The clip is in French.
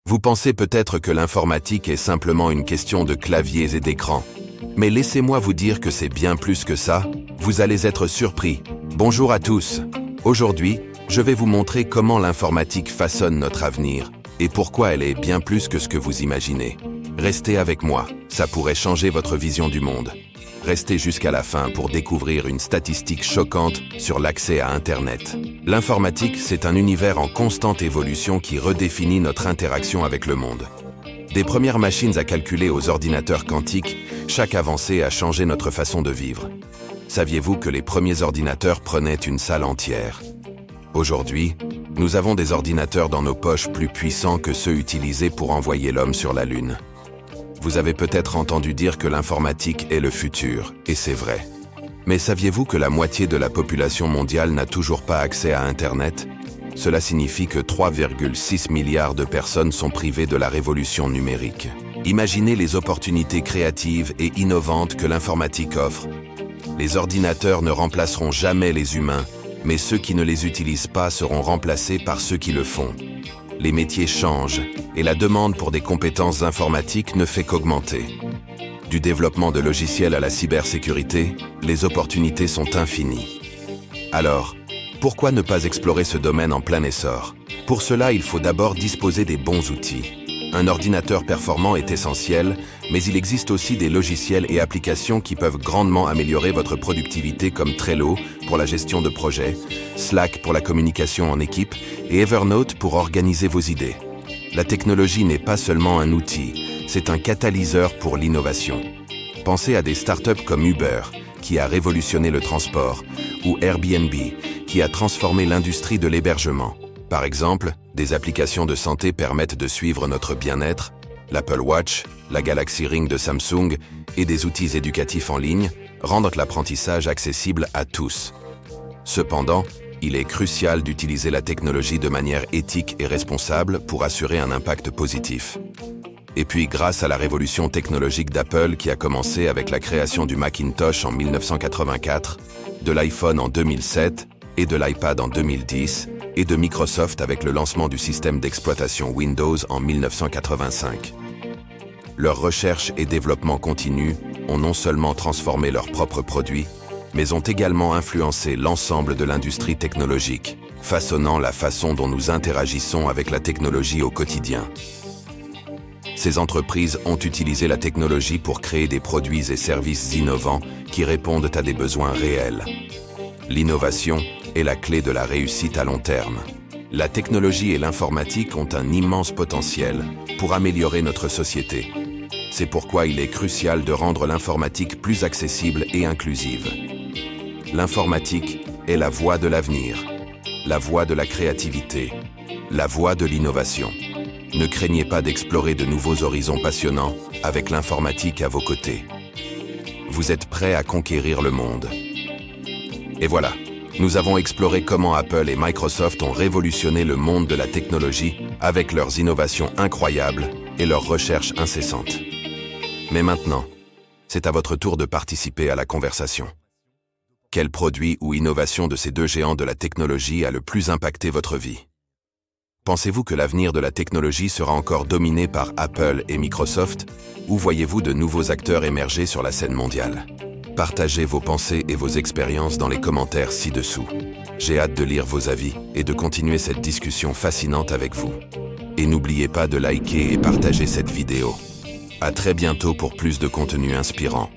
Vous pensez peut-être que l'informatique est simplement une question de claviers et d'écrans. Mais laissez-moi vous dire que c'est bien plus que ça, vous allez être surpris. Bonjour à tous. Aujourd'hui, je vais vous montrer comment l'informatique façonne notre avenir et pourquoi elle est bien plus que ce que vous imaginez. Restez avec moi, ça pourrait changer votre vision du monde. Restez jusqu'à la fin pour découvrir une statistique choquante sur l'accès à Internet. L'informatique, c'est un univers en constante évolution qui redéfinit notre interaction avec le monde. Des premières machines à calculer aux ordinateurs quantiques, chaque avancée a changé notre façon de vivre. Saviez-vous que les premiers ordinateurs prenaient une salle entière? Aujourd'hui, nous avons des ordinateurs dans nos poches plus puissants que ceux utilisés pour envoyer l'homme sur la Lune. Vous avez peut-être entendu dire que l'informatique est le futur, et c'est vrai. Mais saviez-vous que la moitié de la population mondiale n'a toujours pas accès à Internet? Cela signifie que 3,6 milliards de personnes sont privées de la révolution numérique. Imaginez les opportunités créatives et innovantes que l'informatique offre. Les ordinateurs ne remplaceront jamais les humains, mais ceux qui ne les utilisent pas seront remplacés par ceux qui le font. Les métiers changent et la demande pour des compétences informatiques ne fait qu'augmenter. Du développement de logiciels à la cybersécurité, les opportunités sont infinies. Alors, pourquoi ne pas explorer ce domaine en plein essor? Pour cela, il faut d'abord disposer des bons outils. Un ordinateur performant est essentiel, mais il existe aussi des logiciels et applications qui peuvent grandement améliorer votre productivité comme Trello pour la gestion de projets, Slack pour la communication en équipe et Evernote pour organiser vos idées. La technologie n'est pas seulement un outil, c'est un catalyseur pour l'innovation. Pensez à des startups comme Uber, qui a révolutionné le transport, ou Airbnb, qui a transformé l'industrie de l'hébergement. Par exemple, des applications de santé permettent de suivre notre bien-être, l'Apple Watch, la Galaxy Ring de Samsung et des outils éducatifs en ligne rendent l'apprentissage accessible à tous. Cependant, il est crucial d'utiliser la technologie de manière éthique et responsable pour assurer un impact positif. Et puis, grâce à la révolution technologique d'Apple qui a commencé avec la création du Macintosh en 1984, de l'iPhone en 2007 et de l'iPad en 2010, et de Microsoft avec le lancement du système d'exploitation Windows en 1985. Leurs recherches et développements continus ont non seulement transformé leurs propres produits, mais ont également influencé l'ensemble de l'industrie technologique, façonnant la façon dont nous interagissons avec la technologie au quotidien. Ces entreprises ont utilisé la technologie pour créer des produits et services innovants qui répondent à des besoins réels. L'innovation est la clé de la réussite à long terme. La technologie et l'informatique ont un immense potentiel pour améliorer notre société. C'est pourquoi il est crucial de rendre l'informatique plus accessible et inclusive. L'informatique est la voie de l'avenir, la voie de la créativité, la voie de l'innovation. Ne craignez pas d'explorer de nouveaux horizons passionnants avec l'informatique à vos côtés. Vous êtes prêts à conquérir le monde. Et voilà, nous avons exploré comment Apple et Microsoft ont révolutionné le monde de la technologie avec leurs innovations incroyables et leurs recherches incessantes. Mais maintenant, c'est à votre tour de participer à la conversation. Quel produit ou innovation de ces deux géants de la technologie a le plus impacté votre vie? Pensez-vous que l'avenir de la technologie sera encore dominé par Apple et Microsoft, ou voyez-vous de nouveaux acteurs émerger sur la scène mondiale? Partagez vos pensées et vos expériences dans les commentaires ci-dessous. J'ai hâte de lire vos avis et de continuer cette discussion fascinante avec vous. Et n'oubliez pas de liker et partager cette vidéo. À très bientôt pour plus de contenu inspirant.